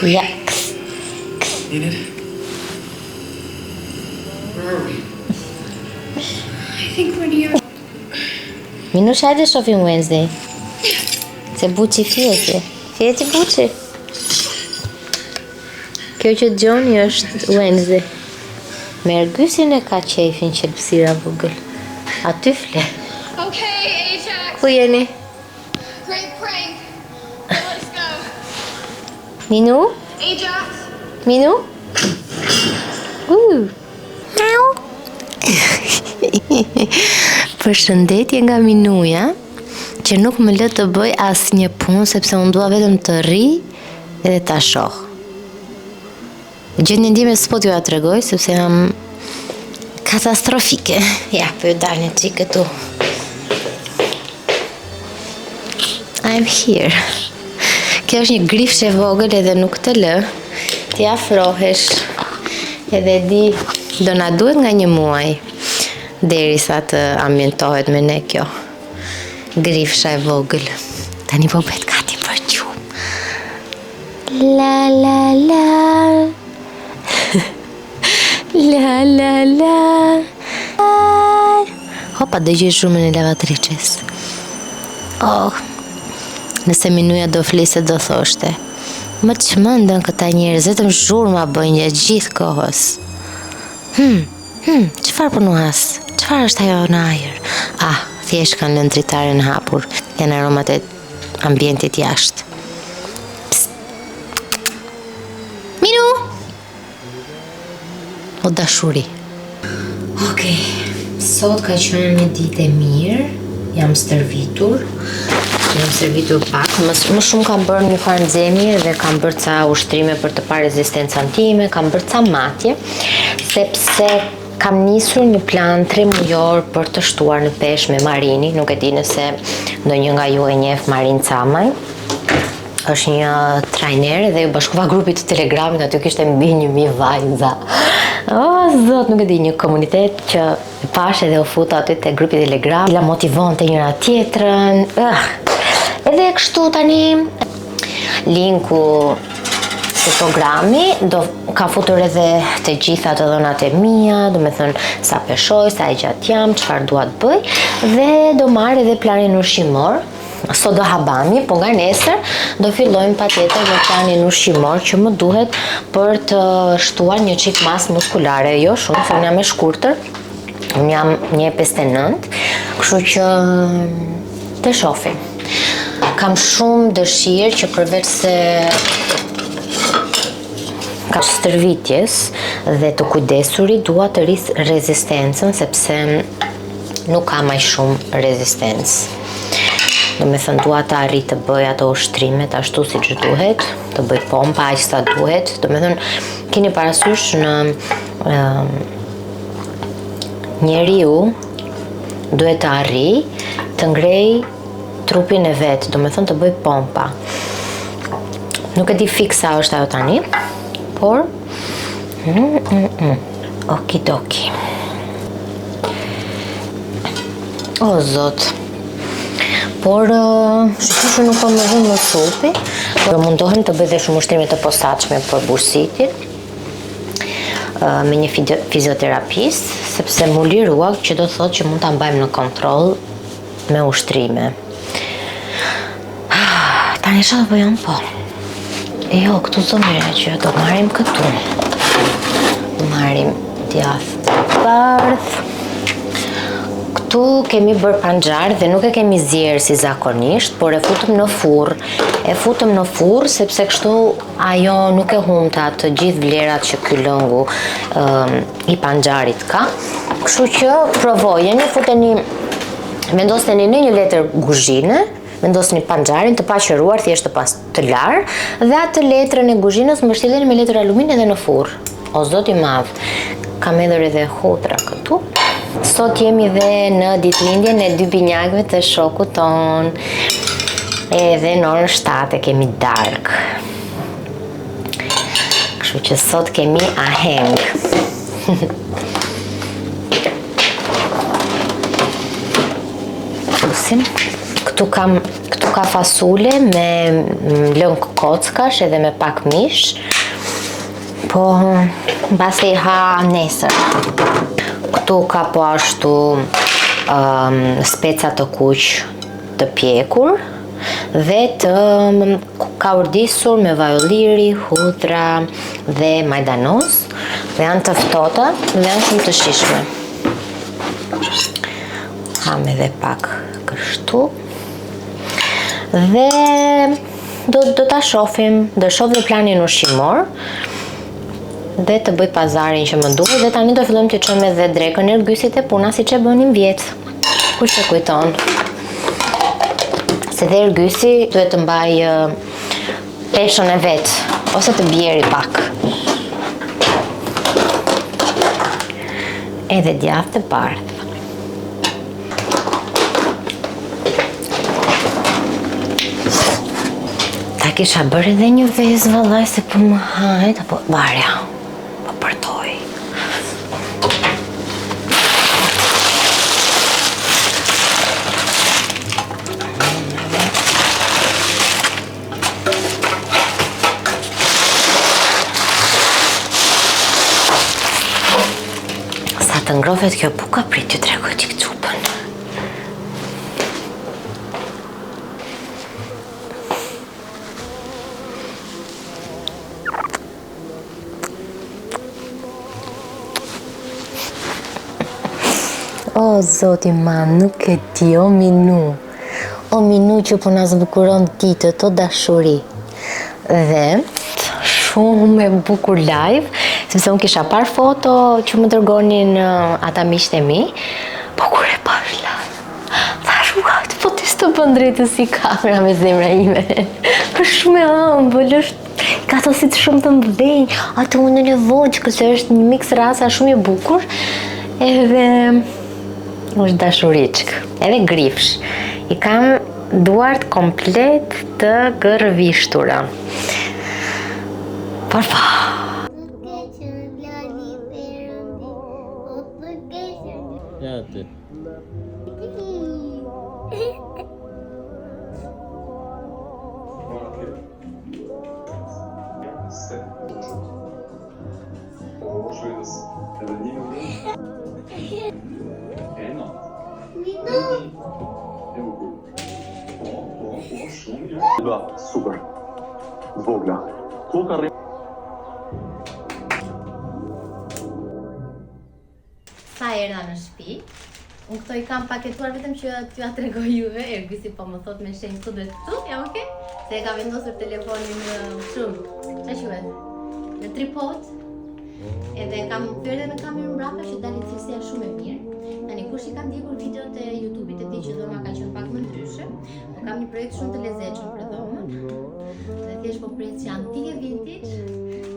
Ja. Enid? Where are we? I think we're near. Minush, hajde shopping Wednesday. Se buqi fjeti. Fjeti buqi. Kjo që Gjoni është Wednesday. Mergysin e ka qefin qelpsira vogël. Aty fle. Okay, Ajax. Ku jeni? Great prank. Let's go. Minu? Ajax. Minu? Miau. Përshëndetje nga Minuja, që nuk më lë të bëj asnjë punë sepse unë dua vetëm të rri edhe ta shoh. Gjendjen time s'po t'ju tregoj sepse jam katastrofike. Ja, po ju dal një çik këtu. I'm here. Kjo është një grifshe vogël edhe nuk të lë t'i afrohesh. Edhe di do na duhet nga një muaj derisa të ambientohet me ne kjo grifsha e vogël. Tani po bëhet gati për gjumë. La la la. La la la. Hopa, dëgjoj shumën e lavatriçes. Oh, nëse Minuja do fliste do thoshte: më çmendën këta njerëz, vetëm zhurma bëjnë gjatë gjithë kohës. Çfarë po nuas? Çfarë është ajo në ajër? Ah, thjesht kanë lënë dritaren hapur. Janë aromat e ambientit jashtë. Psst. Minu! O dashuri. Okej, sot ka qenë një ditë e mirë. Jam stërvitur. Jam servitur pak, më shumë kam bërë një farë nxemje dhe kam bërë ca ushtrime për të parë rezistencën time, kam bërë ca matje, sepse kam nisur një plan 3 mujor për të shtuar në peshë me Marini. Nuk e di nëse ndonjë nga ju e njeh Marin Camaj. Është një trajner dhe ju bashkova grupit të Telegramit, aty kishte mbi 1000 vajza. Zot, nuk e di, një komunitet që pash edhe u futa aty te grupi Telegram, la motivonte njëra tjetrën. Edhe kështu tani linku të programi ka futur edhe të gjitha të dhënat e mia, do me thënë sa peshoj, sa e gjatë jam, çfarë dua të bëj, dhe do marr edhe planin ushqimor. Sot do habami, po nga nesër do fillojmë patjetër me planin ushqimor që më duhet për të shtuar një çik masë muskulare. Jo shumë, se unë jam e shkurtër, unë jam 1,59, kështu që të shohim. Kam shumë dëshirë që përveç se ka stërvitjes dhe të kujdesurit, dua të rris rezistencën sepse nuk ka më shumë rezistencë. Do me thënë dua të arrit të bëj ato ushtrimet ashtu si që duhet, të bëj pompa aq sa duhet. Do me thënë keni parasysh në njeriu duhet të arri të ngrej trupin e vet, do me thënë të bëj pompa. Nuk e di fiksa është ajo tani, por okidoki. O zot. Por shqipëshu nuk po më vjen më supi, por mundohem të bëj dhe shumë ushtrime të posaçme për bursitin me një fizioterapist, sepse mu lirua që do thotë që mund ta mbajmë në kontroll me ushtrime. Tani çfarë do bëjmë po? Jo, këtu zomira që do marrim këtu. Marrim djathtë bardh. Këtu kemi bërë panxar dhe nuk e kemi zier si zakonisht, por e futëm në furr. E futëm në furr sepse kështu ajo nuk e humta të gjithë vlerat që ky lëngu i panxarit ka. Kështu që provojeni, futeni, vendosni në një letër kuzhine, vendosni panxarin të paqëruar, thjesht të lar, dhe atë letrën e kuzhinës mbështjelleni me letër alumini edhe në furr. O zot i madh, kam edhe hutra këtu. Sot jemi dhe në ditëlindjen e 2 binjakëve të shokut ton. Edhe në orën 7 kemi dark. Kështu që sot kemi aheng. Këtu Këtu ka fasule me lëng kockash edhe me pak mish. Po mbasi ha nesër. Këtu ka po ashtu speca të kuq të pjekur dhe të ka urdisur me vaj ulliri, hudra dhe majdanoz dhe janë të ftohta dhe janë shumë të shijshme. Ham edhe pak kështu dhe do ta shohim, do shoh dhe planin ushqimor dhe të bëj pazarin që më duhet dhe tani do fillojmë të çojmë edhe drekën e Ergysit e puna siç e bënim vjet. Kush e kujton? Se dhe Ergysi duhet të mbaj peshën e vet ose të bjeri pak. Edhe djathtë të bardhë. Ta kisha bërë edhe një vezë vallaj se po më hajt apo varja. Po përtoj. Sa të ngrohet kjo buka, prit t'ju tregoj çik çupën. O, zoti ma, nuk e di, o Minu. O Minu që po na zbukuron ditët, o dashuri. Dhe shumë e bukur live, sepse unë kisha par foto që më dërgonin ata miqtë e mi, po kur e pash live, thash what, po ti s'të bën drejtë si kamera me zemra ime. Për shumë e ëmbël, ka ato si të shumë të mbëdhenj, ato unë në vonë, këse është një mix rasa shumë e bukur, edhe është dashuriçk, edhe grifsh. I kam duart komplet të gërvishtura. Por pa. Ja, ty. Super. Vogla. Koka rrim. Sa erdha në shtëpi, unë këto I kam paketuar vetëm që t'ju a tregoj juve, Ergysi po më thot me shenjë këtu dhe këtu, ja oke? Se e ka vendosur telefonin shumë, qa quhet? Në tripod, edhe kam thyrë me kamerën mbrapa që dalit cilësia shumë e mirë. Tani kush I kam ndjekur videot e YouTube-it e di që dhoma ka qenë pak më ndryshe, po kam një projekt shumë të lezetshëm për dhomën. Dhe thjesht po prit që antike vintage,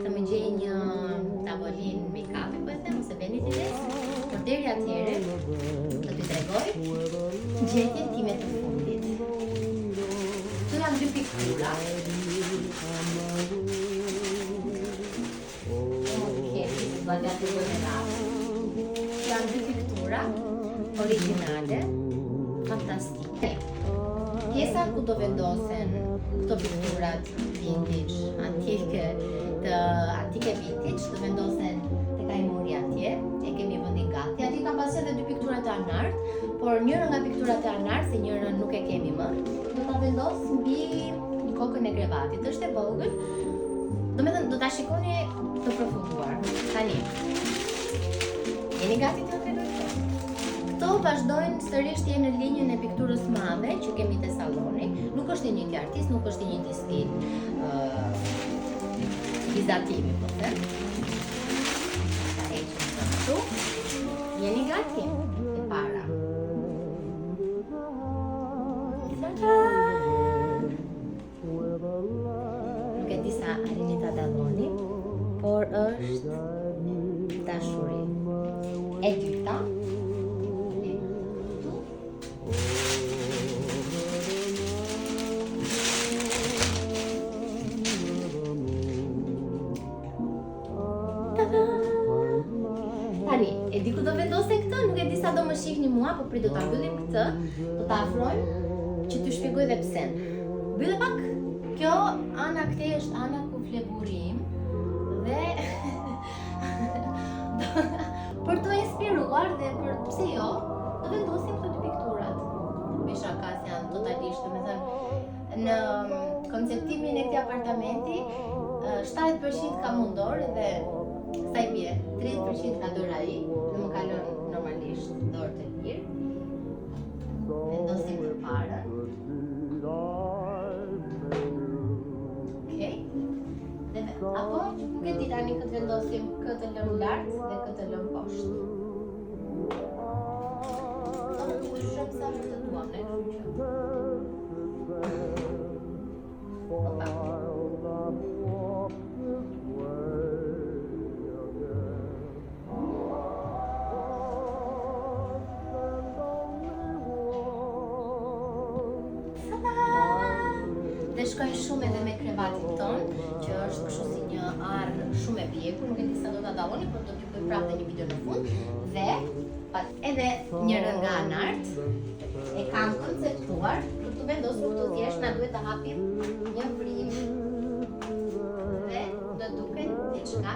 të më gjej një tavolinë make-up, po e them, ose vanities. Por deri atëherë, do t'i tregoj gjetjen time të fundit. Këtu janë dy piktura. Janë dy piktura originale, fantastike. Pjesa ku do vendosen këto pikturat vintage, antike vintage, do vendosen tek ai muri atje, e kemi vendin gati. Atje kam pasur edhe dy piktura të Anart, por njëra nga pikturat e Anart, se njërën nuk e kemi më, do ta vendos mbi kokën e krevatit. Është e vogël, domethënë do ta shikoni të përfunduar. Tani, jeni gati të tregoj këto? Këto vazhdojnë sërish të jenë në linjën e pikturës madhe që kemi te salloni. Nuk është I njëjti artist, nuk është I njëjti stil vizatimi, po them. Ta heqim këtu. Jeni gati? E para. Nuk e di sa arini ta dalloni, por është dashuri. E dyta, tani, e di ku do vendosen këtë, nuk e di sa do më shihni mua, po prit do ta mbyllim këtë, do ta afrojmë që t'ju shpjegoj dhe pse. Bëllë pak, kjo ana këtej është ana ku fle burim dhe për të inspiruar dhe për pse jo, do vendosim këto dy pikturat. Me shakas janë totalisht, domethënë, në konceptimin e këtij apartamenti 70% ka mundor dhe sa i bie, 30% ka dorë ai, dhe më kalon normalisht dorë të lirë. Vendosim përpara. Okej. Apo nuk e di tani këtë vendosim, këtë lëm lart dhe këtë lëm poshtë. Do të ndryshojmë sa më të duam ne, kështu që. Opa. Dhe shkojnë shumë edhe me krevatin ton, që është kështu si një arë shumë e pjekur, nuk e di sa do ta dalloni, por do t'ju bëj prapë dhe një video në fund. Dhe edhe njërën nga anart e kam konceptuar për të vendosur këtu thjesht na duhet të hapim një vrim dhe do duket diçka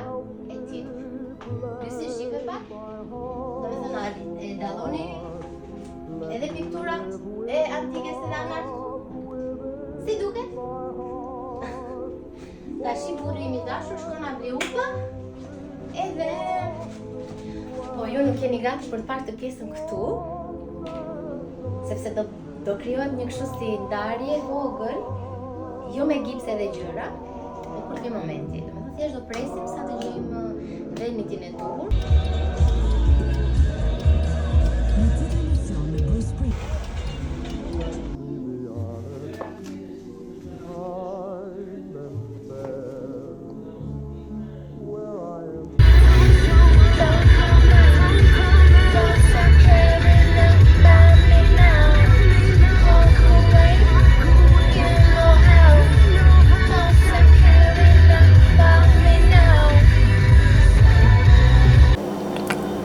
e tillë. Ky si shikoj pak, domethënë e dalloni edhe pikturat e antike se dhe anart. Si duket? Tashi burrimi i dashur shkon na bleupa edhe po ju nuk jeni gati për të parë të pjesën këtu, sepse do krijohet një kështu si ndarje vogël, jo me gipse dhe gjëra, por kur vi momenti. Domethënë thjesht do presim sa të gjejmë dhënitin e duhur.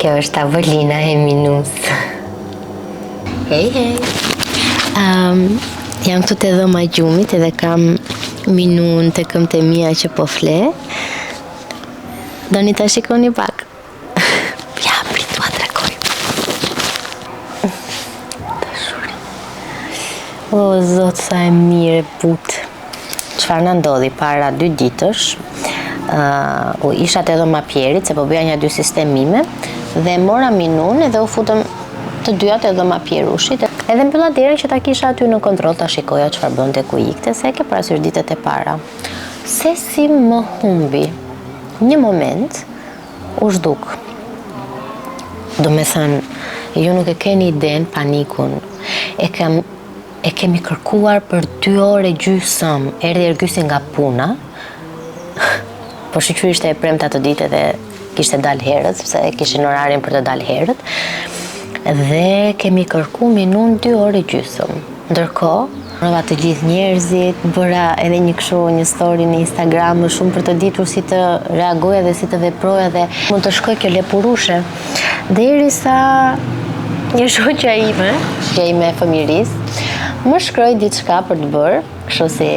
Kjo është tavolina e Minus. Hej, hej. Jam këtu te dhoma e gjumit edhe kam Minun të këmbët e mia që po fle. Doni ta shikoni pak? Ja, prit t'ua tregoj. Dashuri. O, zot, sa e mirë e butë. Çfarë na ndodhi para 2 ditësh? Isha te dhoma Pjerit, se po bëja një 2 sistemime, dhe mora Minun edhe u futëm të dyja te dhoma Pjerushit. Edhe mbylla derën që ta kisha aty në kontroll, ta shikoja çfarë bënte, ku ikte, se e ke parasysh ditët e para. Se si më humbi. Një moment u zhduk. Do me thënë, ju nuk e keni iden panikun. E kemi kërkuar për 2 orë e gjysëm. Erdhi Ergysi nga puna. Po shqyqyri ishte e premta të ditë dhe kishte dalë herët, sepse kishin orarin për të dalë herët. Dhe kemi kërku Minun 2 orë e gjysëm. Ndërkohë, prova të gjithë njerëzit, bëra edhe një story në Instagram më shumë për të ditur si të reagoja dhe si të veproja dhe mund të shkoj kjo lepurushe. Derisa një shoqja ime e fëmirisë, më shkroi diçka për të bërë, kështu si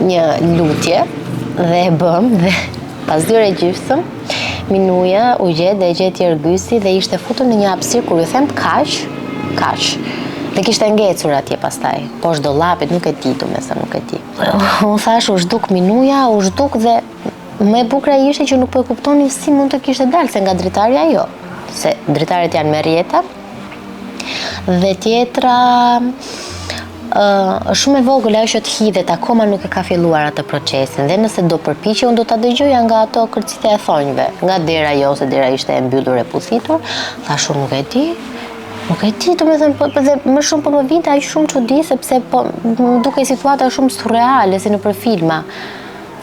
një lutje, dhe e bëm dhe pas 2 orë e gjysëm Minuja u gjet dhe e gjeti Ergysi dhe ishte futur në një hapësirë kur ju them kaq. Dhe kishte ngecur atje pastaj, poshtë dollapit, nuk e di, domethënë nuk e di. Unë thash u zhduk Minuja, u zhduk dhe më e bukur ishte që nuk po e kuptonin si mund të kishte dalë, se nga dritarja jo. Se dritaret janë Merrieta dhe tjetra është shumë e vogël, ajo që të hidhet akoma nuk e ka filluar atë procesin dhe nëse do përpiqej unë do ta dëgjoja nga ato kërcitje e thonjve, nga dera jo, se dera ishte e mbyllur e puthitur. Thash unë nuk e di, domethënë dhe më shumë po më vinte aq shumë çudi sepse po më dukej situata shumë surreale si nëpër filma.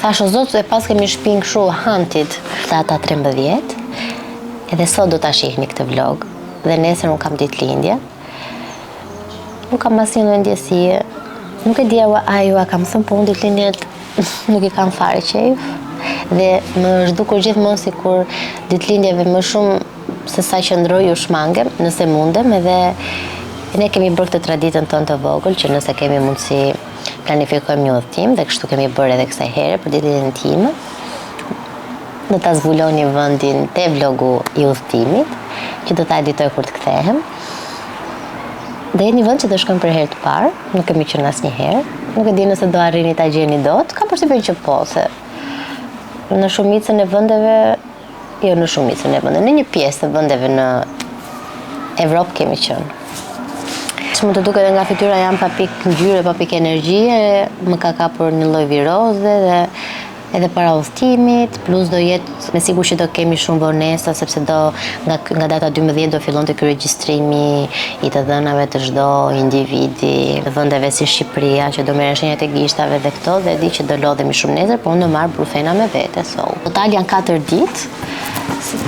Thash o zot, e pas kemi shpinë kështu Haunted, data 13, edhe sot do ta shihni këtë vlog dhe nesër unë kam ditëlindje. Nuk kam asnjë ndjesie. Nuk e di a ju a kam thënë, po unë ditëlindjet nuk i kam fare qejf. Dhe më është dukur gjithmonë sikur ditëlindjeve më shumë se sa qëndroj ju shmangem, nëse mundem, edhe Ne kemi bërë këtë traditën tonë të vogël që nëse kemi mundësi planifikojmë një udhëtim dhe kështu kemi bërë edhe kësaj here për ditën e time. Do ta zbuloni vendin te vlogu i udhëtimit, që do ta editoj kur të kthehem. Dhe jetë një vend që do shkojmë për herë të parë, nuk kemi qenë asnjëherë. Nuk e di nëse do arrini ta gjeni dot, kam përshtypjen që po, se në shumicën e vendeve, jo në shumicën e vendeve, në një pjesë të vendeve në Evropë kemi qenë. Mund të duket nga fytyra jam pa pikë ngjyre, pa pikë energjie, më ka kapur një lloj viroze dhe edhe para udhëtimit, plus do jetë me siguri që do kemi shumë vonesa sepse do nga data 12 do fillonte ky regjistrimi i të dhënave të çdo individi, vendeve si Shqipëria që do merren shenjat e gishtave dhe këto dhe di që do lodhemi shumë nesër, po unë do marr brufena me vete, so. Total janë 4 ditë.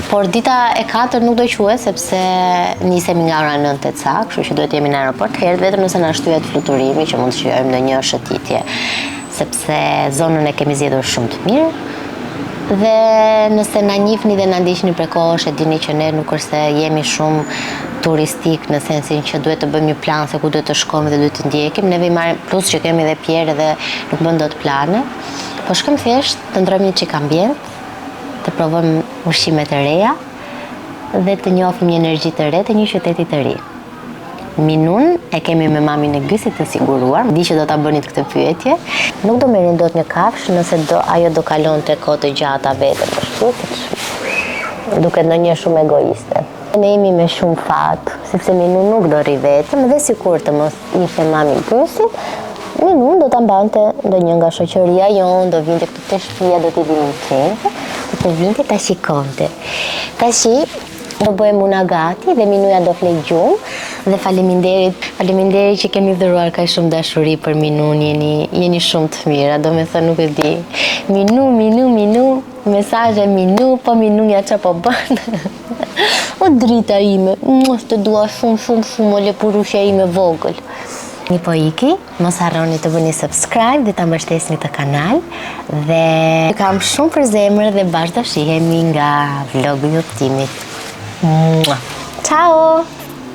Por dita e 4 nuk do quhet sepse nisemi nga ora 9 e ca, kështu që duhet jemi në aeroport herët vetëm nëse na shtyhet fluturimi që mund të shijojmë ndonjë shëtitje, sepse zonën e kemi zgjedhur shumë të mirë. Dhe nëse na njihni dhe na ndiqni prej kohësh, e dini që ne nuk është se jemi shumë turistik në sensin që duhet të bëjmë një plan se ku duhet të shkojmë dhe duhet të ndjekim. Neve i marrim plus që kemi edhe Pierre dhe nuk bën dot plane. Po shkojmë thjesht të ndrojmë një çik ambient, të provojmë ushqimet e reja dhe të njohim një energji të re të një qyteti të ri. Minun e kemi me mamin e Gysit të siguruar, di që do ta bënit këtë pyetje. Nuk do merrin dot një kafshë nëse ajo do kalonte kohë të gjata vetëm për shkurt. Duket ndonjë shumë egoiste. Ne jemi me shumë fat, sepse Minun nuk do rri vetëm dhe sikur të mos ishte mami Gysit, Minun do ta mbante ndonjë nga shoqëria jon, do vinte këtu te shtëpia, do t'i dinim çente, do të vinte ta shikonte. Tashi do bëhem una gati dhe Minuja do flej gjumë dhe faleminderit që keni dhuruar kaq shumë dashuri për Minun, jeni shumë të mira, do me thënë nuk e di. Minu, mesazhe Minu, po Minuja çfarë po bën? O drita ime, të dua shumë, o lepurushja ime vogël. Një po iki, mos harroni të bëni subscribe dhe ta mbështesni të kanal dhe kam shumë për zemër dhe bashkë do shihemi nga vlogu i udhëtimit. Ciao!